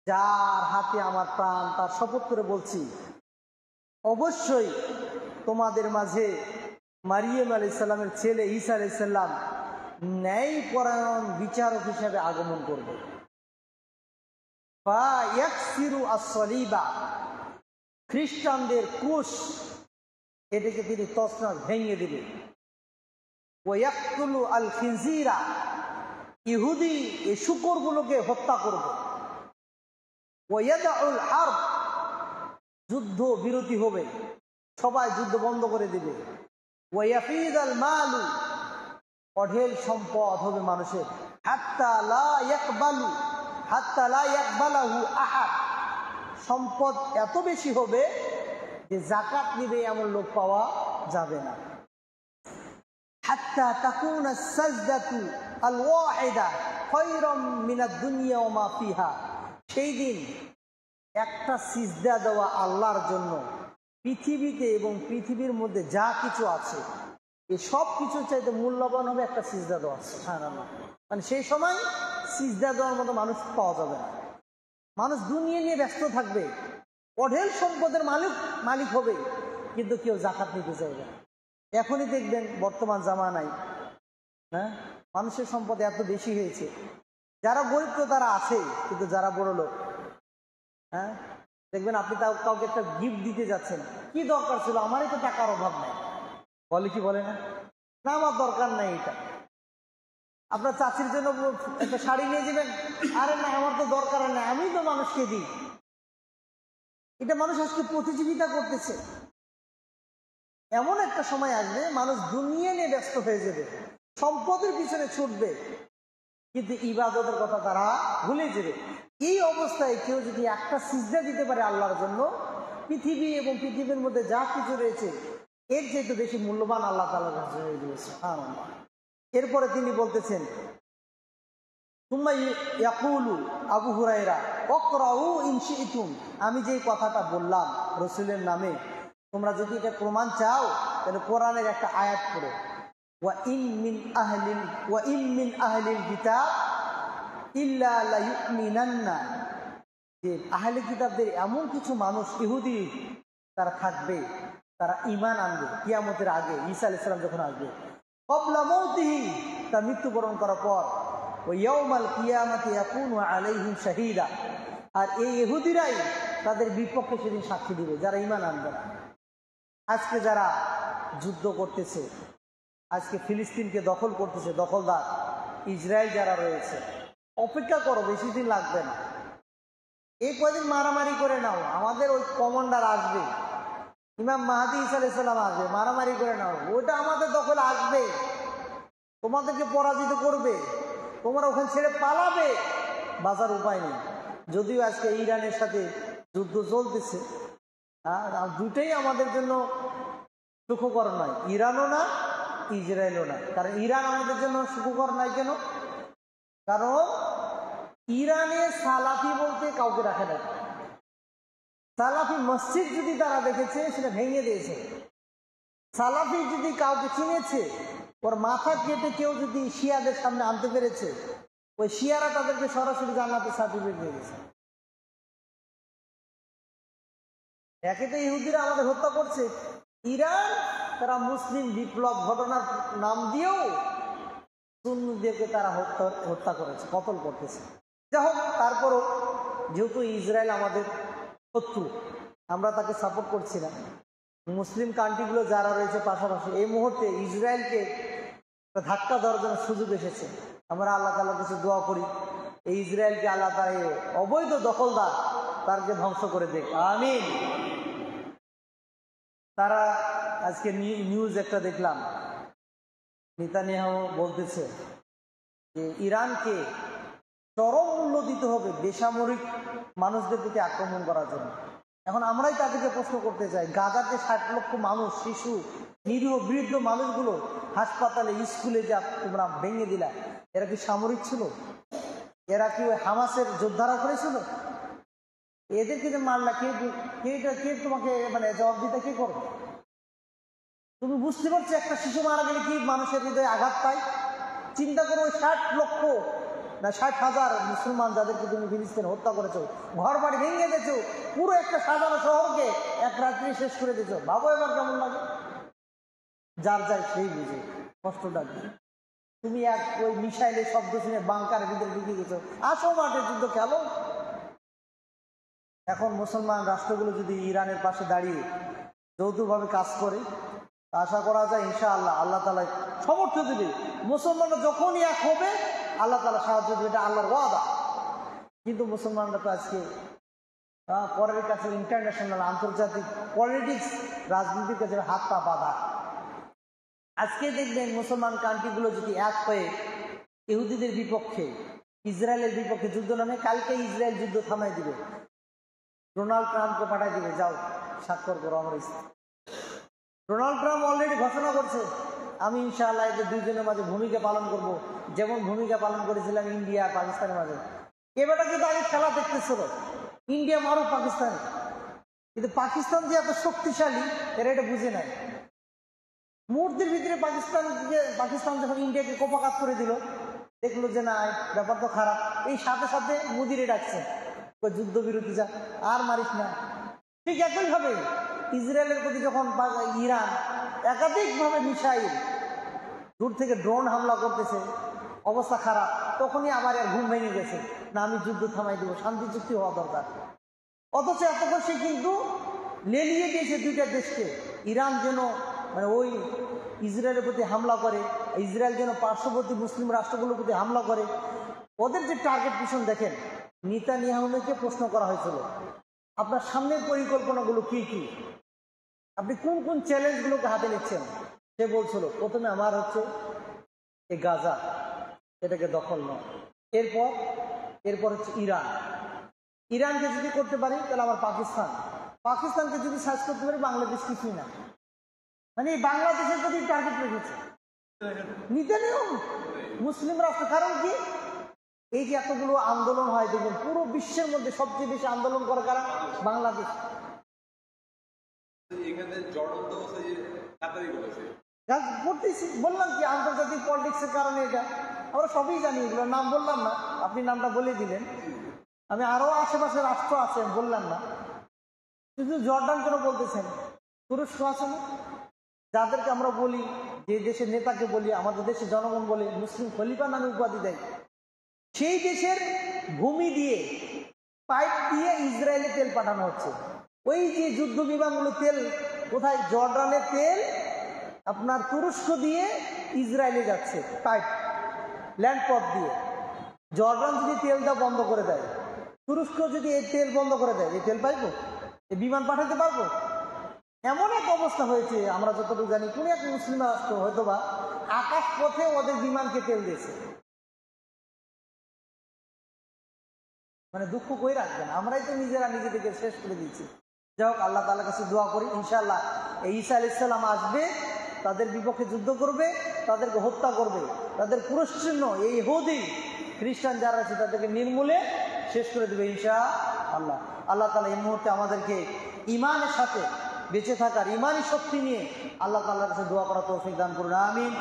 যার হাতে আমার প্রাণ তার শপথ করে বলছি, অবশ্যই তোমাদের মাঝে মারিয়াম আলাইহিস সালামের ছেলে ঈসা আলাইহিস সালাম ন্যায়পরায়ণ বিচারক হিসেবে আগমন করবে। ফায়াকসিরু আস-সলিবা, খ্রিস্টানদের ক্রুশ এটাকে তিনি তছনছ ভেঙে দিবে। ওয়ায়াকতুলু আল খিনজিরা, ইহুদি এই শূকরগুলোকে হত্যা করবে। ওয়ায়াদাউল হারব, যুদ্ধ বিরতি হবে, সবাই যুদ্ধ বন্ধ করে দিবে। ওয়ায়াফিদাল মালু, অঢেল সম্পদ হবে মানুষের। হাত্তা লা ইয়াকবালাহু আহাদ, সম্পদ এত বেশি হবে যে যাকাত নিবে এমন লোক পাওয়া যাবে না। হাত্তা তাকুনা সাজদাতু আল ওয়াহিদা খায়রাম মিনাদ দুনিয়া ওয়া মা ফিহা, সেই দিন একটা সিজদা দেওয়া আল্লাহর জন্য পৃথিবীতে এবং পৃথিবীর মধ্যে যা কিছু আছে এই সব কিছু চাইতে মূল্যবান হবে একটা সিজদা দেওয়া। সুবহানাল্লাহ, মানে সেই সময় সিজদা দেওয়ার মতো মানুষ পাওয়া যাবে না। মানুষ দুনিয়া নিয়ে ব্যস্ত থাকবে, অঢেল সম্পদের মালিক হবে, কিন্তু কেউ যাকাত নিতে চাইবে না। এখনই দেখবেন বর্তমান জামানায় হ্যাঁ মানুষের সম্পদ এত বেশি হয়েছে, যারা গরিব তো তারা আছে, কিন্তু যারা বড় লোক হ্যাঁ দেখবেন আপনি তাও কাউকে একটা গিফট দিতে যাচ্ছেন, কি দরকার ছিল, আমারই তো টাকার অভাব নেই, বলে কি বলে না, না আমার দরকার নেই এটা। আপনার চাচির জন্য একটা শাড়ি নিয়ে যাবেন, আরে না আমার তো দরকার নেই, আমি তো মানুষকে দিই। এটা মানুষ আজকে প্রতিযোগিতা করতেছে। এমন একটা সময় আসবে মানুষ দুনিয়া নিয়ে ব্যস্ত হয়ে যাবে, সম্পদের পিছনে ছুটবে, কিন্তু ইবাদতের কথা তারা ভুলে যাবে। এই অবস্থায় কেউ যদি একটা সিজদা দিতে পারে আল্লাহর জন্য, পৃথিবী এবং পৃথিবীর মধ্যে যা কিছু রয়েছে এর চেয়ে বেশি মূল্যবান আল্লাহ তাআলার কাছে হয়ে দিয়েছে। সুবহানাল্লাহ। এরপরে তিনি বলতেছেন, সুম্মা ইয়াকুলু আবু হুরায়রা ইকরাউ ইন শি'তুম, আমি যে কথাটা বললাম রাসূলের নামে, তোমরা যদি এটা প্রমাণ চাও তাহলে কোরআনের একটা আয়াত পড়ো। ওয়া ইন মিন আহলিল কিতাব ইল্লা লা ইউমিনান্না, যে আহলে কিতাবদের এমন কিছু মানুষ ইহুদি তারা থাকবে, তারা ঈমান আনবে কিয়ামতের আগে, ঈসা আলাইহিস সালাম যখন আসবে, ক্বাবলা মাউতিহি, তার মৃত্যুবরণ করার পর, ওয়া ইয়াউমাল কিয়ামাতি ইয়াকুনু আলাইহিম শাহীদা, আর এই ইহুদিরাই তাদের বিপক্ষে সেদিন সাক্ষী দিবে যারা ঈমান আনবে না। আজকে যারা যুদ্ধ করতেছে, আজকে ফিলিস্তিনকে দখল করতেছে দখলদার ইসরায়েল যারা রয়েছে, অপেক্ষা করো, বেশি দিন লাগবে না, এই কয়দিন মারামারি করে নাও, আমাদের ওই কমান্ডার আসবে, ইমাম মাহদী ঈসা আলাইহিস সালাম আসবে, মারামারি করে নাও, ওটা আমাদের দখলে আসবে, তোমাদেরকে পরাজিত করবে, তোমরা ওখানে ছেড়ে পালাবে, বাঁচার উপায় নেই। যদিও আজকে ইরানের সাথে যুদ্ধ চলতেছে, দুটাই আমাদের জন্য সুখকর নয়, ইরানও না ইসরায়েলও না। কারণ ইরান আমাদের জন্য সুখকর নয় কেন? কারণ ইরানে সালাফি বলতে কাউকে রাখে না। সালাফি মসজিদ যদি তারা দেখেছে সেটা ভেঙে দিয়েছে, সালাফি যদি কাউকে চিনেছে, ওর মাথা কেটে কেউ যদি শিয়াদের সামনে আনতে পেরেছে, ওই শিয়ারা তাদেরকে সরাসরি জান্নাতের সার্টিফিকেট দিয়ে দিয়েছে। একে তো ইহুদিরা আমাদের হত্যা করছে, ইরান তারা মুসলিম বিপ্লব ঘটনার নাম দিয়েও সুন্নিদেরকে তারা হত্যা করেছে, কতল করতেছে। যাই হোক, তারপরও যেহেতু ইসরায়েল আমাদের শত্রু, আমরা তাকে সাপোর্ট করছি না। মুসলিম কান্ট্রিগুলো যারা রয়েছে পাশাপাশি, এই মুহূর্তে ইসরায়েলকে ধাক্কা দেওয়ার জন্য সুযোগ এসেছে। আমরা আল্লাহ তাআলার কাছে দোয়া করি, এই ইসরায়েলকে আল্লাহ তাআলা অবৈধ দখলদার তারকে ধ্বংস করে দেখ, আমিন। তারা আজকে নিউজ একটা দেখলাম, নেতানিয়াহু বলতেছে যে ইরানকে চরম মূল্য দিতে হবে বেসামরিক মানুষদের প্রতি আক্রমণ করার জন্য। এখন আমরাই তাদেরকে প্রশ্ন করতে চাই, গাজাতে 60 লক্ষ মানুষ, শিশু, নিরীহ বৃদ্ধ মানুষগুলো হাসপাতালে, স্কুলে যা তোমরা ভেঙে দিলা, এরা কি সামরিক ছিল? এরা কি ওই হামাসের যোদ্ধারা করেছিল? এদেরকে যে মারলা, কে তোমাকে মানে জবাব দিতে কে করবে? তুমি বুঝতে পারছো একটা শিশু মারা গেলে কি মানুষের হৃদয়ে আঘাত পায়? চিন্তা করো, ওই 60 লক্ষ না 60,000 মুসলমান যাদেরকে তুমি ফিলিস্তিনে হত্যা করেছো, ঘর বাড়ি ভেঙে দিয়েছো, পুরো একটা সাজানো শহরকে এক রাত্রি শেষ করে দিয়েছো। ভাবো এবার কেমন লাগে? যার যায় সেই বুঝে কষ্টটা কি। তুমি ওই মিসাইলের শব্দ শুনে বাংকারের ভিতরে ঢুকে গেছো, আসো মাঠে যুদ্ধ খেলো। এখন মুসলমান রাষ্ট্রগুলো যদি ইরানের পাশে দাঁড়িয়ে যৌথভাবে কাজ করে, আশা করা যায় ইনশাআল্লাহ আল্লাহ তাআলা সমর্থ দেবে। মুসলমানরা যখনই এক হবে আল্লাহ তাআলা সাহায্য দেবে, এটা আল্লাহর ওয়াদা। কিন্তু মুসলমানরা তো আজকে পরের কাছে ইন্টারন্যাশনাল আন্তর্জাতিক পলিটিক্স রাজনীতির কাছে হাত পা বাঁধা। আজকে দেখবেন মুসলমান কান্ট্রিগুলো যদি এক হয়ে ইহুদিদের বিপক্ষে, ইসরায়েলের বিপক্ষে যুদ্ধ নামে, কালকে ইসরায়েল যুদ্ধ থামাই দিবে, ডোনাল্ড ট্রাম্পকে পাঠাই দিবে, যাও স্বাক্ষর করো আমার ইচ্ছা। ডোনাল্ড ট্রাম্প অলরেডি ঘোষণা করছে, আমি ইনশাআল্লাহ এদের দুইজনের মাঝে ভূমিকা পালন করব, যেমন ভূমিকা পালন করেছিলাম ইন্ডিয়া আর পাকিস্তানের মাঝে। এবারটা কিন্তু আগে খেলা দেখতেছিল ইন্ডিয়া মারুক পাকিস্তান, কিন্তু পাকিস্তান যে এত শক্তিশালী এরা এটা বুঝে নেয়। মুহূর্তের ভিতরে পাকিস্তান যখন ইন্ডিয়াকে কোপাঘাত করে দিল, দেখলো যে না ব্যাপার তো খারাপ, এই সাথে সাথে মোদিরে ডাকছে যুদ্ধবিরতি যা, আর মারিস না। ঠিক একইভাবে ইসরায়েলের প্রতি যখন ইরান একাধিকভাবে মিসাইল দূর থেকে ড্রোন হামলা করতেছে, অবস্থা খারাপ, তখনই আমার আর ঘুম ভেঙে গেছে, না আমি যুদ্ধ থামাই দেবো, শান্তি চুক্তি হওয়া দরকার। অথচ এতক্ষণ সে কিন্তু লেলিয়ে দিয়েছে দুইটা দেশকে। ইরান যেন মানে ওই ইসরায়েলের প্রতি হামলা করে, ইসরায়েল যেন পার্শ্ববর্তী মুসলিম রাষ্ট্রগুলোর প্রতি হামলা করে। ওদের যে টার্গেট পিছন দেখেন, নেতানিয়াহুকে প্রশ্ন করা হয়েছিল আপনার সামনের পরিকল্পনাগুলো কি কি, আপনি কোন কোন চ্যালেঞ্জগুলোকে হাতে নিচ্ছেন। সে বলছিল প্রথমে আমার হচ্ছে এই গাজা, এটাকে দখল নয়, এরপর হচ্ছে ইরানকে যদি করতে পারি তাহলে আমার পাকিস্তানকে যদি সার্চ করতে পারি বাংলাদেশ কিছুই না। মানে বাংলাদেশের প্রতি টার্গেট রেখেছে নেতানিয়াহু মুসলিম রাষ্ট্র। কারণ কি, এই যে এতগুলো আন্দোলন হয় দেখবেন পুরো বিশ্বের মধ্যে সবচেয়ে বেশি আন্দোলন করে কারা? বাংলাদেশ। বললাম কি আন্তর্জাতিক পলিটিক্সের কারণে এটা, আমরা সবই জানি, এগুলোর নাম বললাম না, আপনি নামটা বলে দিলেন। আমি আরো আশেপাশে রাষ্ট্র আছে বললাম না, শুধু জর্ডান কেন বলতেছেন, তুরস্ক আছে না, যাদেরকে আমরা বলি, যে দেশের নেতাকে বলি, আমাদের দেশের জনগণ বলে মুসলিম খলিফা নামে উপাধি দেয়, সেই দেশের ভূমি দিয়ে পাইপ দিয়ে ইসরায়েলে তেল পাঠানো হচ্ছে। ওই যে যুদ্ধ বিমানগুলো তেল কোথায়, জর্ডানের তেল আপনার তুরস্ক দিয়ে ইসরায়েলে যাচ্ছে, পাইপ ল্যান্ডপথ দিয়ে। জর্ডান যদি তেলটা বন্ধ করে দেয়, তুরস্ক যদি এই তেল বন্ধ করে দেয়, এই তেল পাইবো, এই বিমান পাঠাতে পারবো? এমন এক অবস্থা হয়েছে, আমরা যতটুকু জানি কোন এক মুসলিম রাষ্ট্র হয়তোবা আকাশ পথে ওদের বিমানকে তেল দিয়েছে। মানে দুঃখ কই রাখবেন, আমরাই তো নিজেরা নিজেদেরকে শেষ করে দিচ্ছি। যাই হোক, আল্লাহ তাআলার কাছে দোয়া করি ইনশাআল্লাহ এই ঈসা আলাইহিস সালাম আসবে, তাদের বিপক্ষে যুদ্ধ করবে, তাদেরকে হত্যা করবে, তাদের পুরস্চিহ্ন এই ইহুদি খ্রিস্টান যারা আছে তাদেরকে নির্মূলে শেষ করে দেবে ইনশাআল্লাহ। আল্লাহ তাআলা এই মুহূর্তে আমাদেরকে ঈমানের সাথে বেঁচে থাকার, ঈমানি শক্তি নিয়ে আল্লাহ তাআলার কাছে দোয়া করা তৌফিক দান করুন, আমিন।